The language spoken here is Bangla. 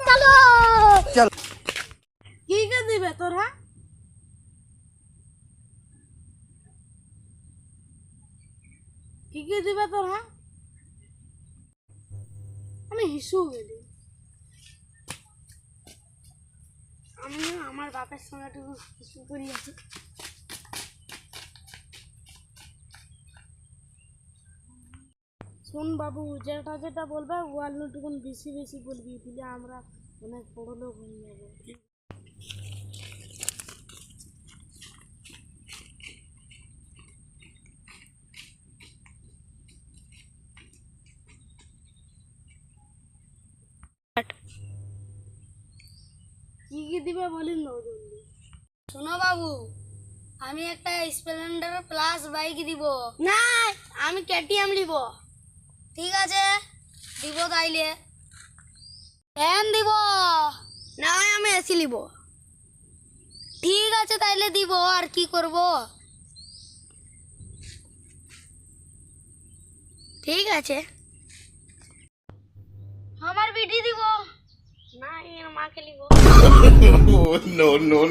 চলো চলো কি কে দিবে তোর? হ্যাঁ কি কে দিবে তোর? হ্যাঁ আমি হিসু গেলি, আমি আমার বাপের সঙ্গে একটু হিসু করি আছি। শোন বাবু, যেটা যেটা বলবে ওয়ালটুকুন বেশি বেশি বলবি, দিলে আমরা অনেক বড় লোক হয়ে যাবো। কি কি দিবে বলিন না জলদি। শোনো বাবু, আমি একটা স্প্লেন্ডার প্লাস বাইক দিব। না, আমি কেটিএম নিব। ঠিক আছে, দিব তাইলে। ফ্যান দিব। না, আমি এসি নিব। ঠিক আছে তাইলে দিব, আর কি করব। ঠিক আছে। আমার বিটি দিব। না, মাকে নিব। no no